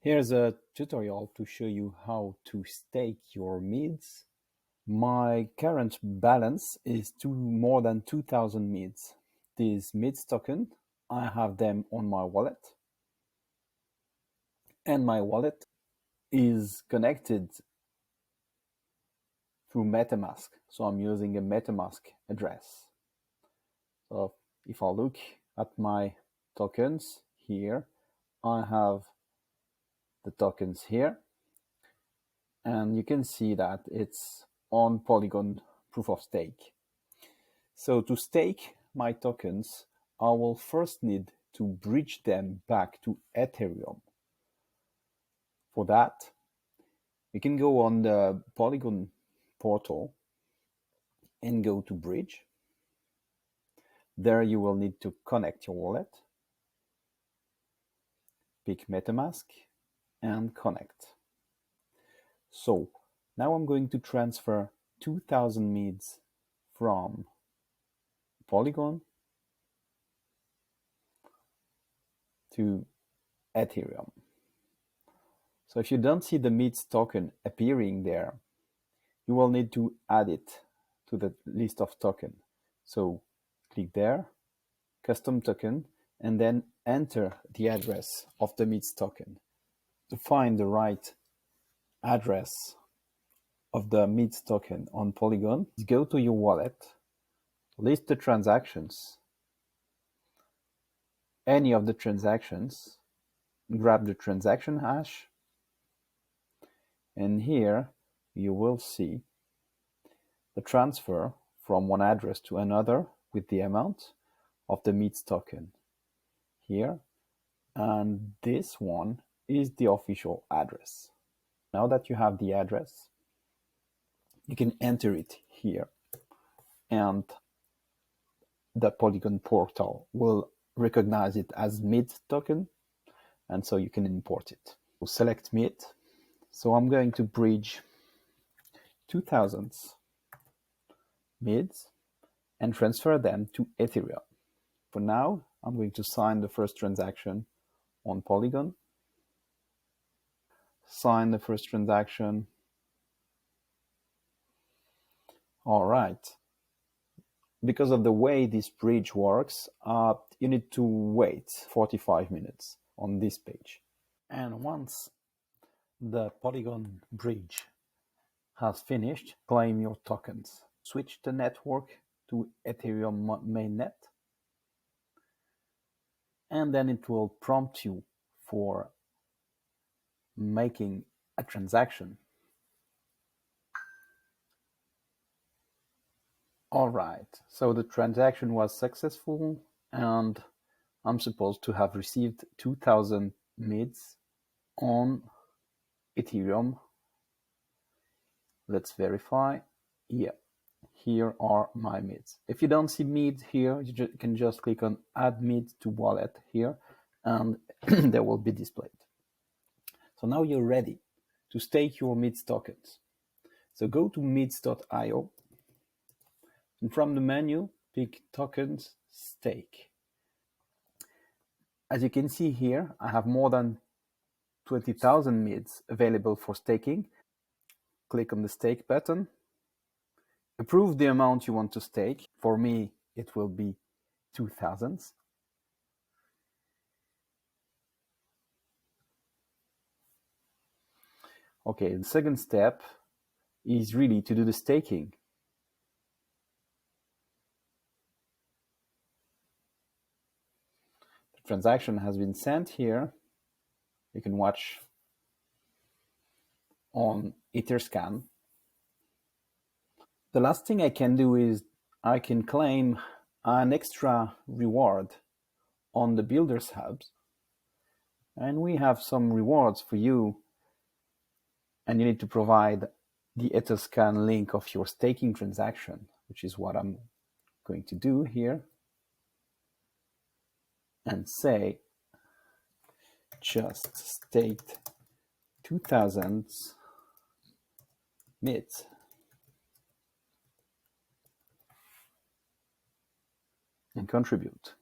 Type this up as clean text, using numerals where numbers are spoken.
Here's a tutorial to show you how to stake your mids. My current balance is more than 2000 mids. These mids token, I have them on my wallet, and my wallet is connected through MetaMask. So I'm using a MetaMask address. So if I look at my tokens here, I have the tokens here, and you can see that it's on Polygon proof of stake. So to stake my tokens, I will first need to bridge them back to Ethereum. For that, you can go on the Polygon portal and go to bridge. There you will need to connect your wallet, pick MetaMask and connect. So now I'm going to transfer 2000 mids from Polygon to Ethereum. So if you don't see the mids token appearing there, you will need to add it to the list of token. So click there, custom token, and then enter the address of the mids token. To find the right address of the mids token on Polygon, go to your wallet, list the transactions, any of the transactions, grab the transaction hash, and here you will see the transfer from one address to another with the amount of the mids token here, and this one is the official address. Now that you have the address, you can enter it here, and the Polygon portal will recognize it as mids token, and so you can import it. We'll select mid. So I'm going to bridge 2000 mids and transfer them to Ethereum. For now, I'm going to sign the first transaction on Polygon. Sign the first transaction. All right. Because of the way this bridge works, you need to wait 45 minutes on this page. And once the Polygon bridge has finished, claim your tokens. Switch the network to Ethereum mainnet, and then it will prompt you for making a transaction. All right, so the transaction was successful, and I'm supposed to have received 2000 mids on Ethereum. Let's verify. Yeah, here are my mids. If you don't see mids here, you can just click on add mids to wallet here, and they will be displayed. So now you're ready to stake your mids tokens. So go to mids.io, and from the menu, pick tokens stake. As you can see here, I have more than 20,000 mids available for staking. Click on the stake button. Approve the amount you want to stake. For me, it will be 2000. Okay, the second step is really to do the staking. The transaction has been sent here. You can watch on Etherscan. The last thing I can do is I can claim an extra reward on the Builders Hubs. And we have some rewards for you. And you need to provide the Etherscan link of your staking transaction, which is what I'm going to do here. And say, just staked 2000 mids. And contribute.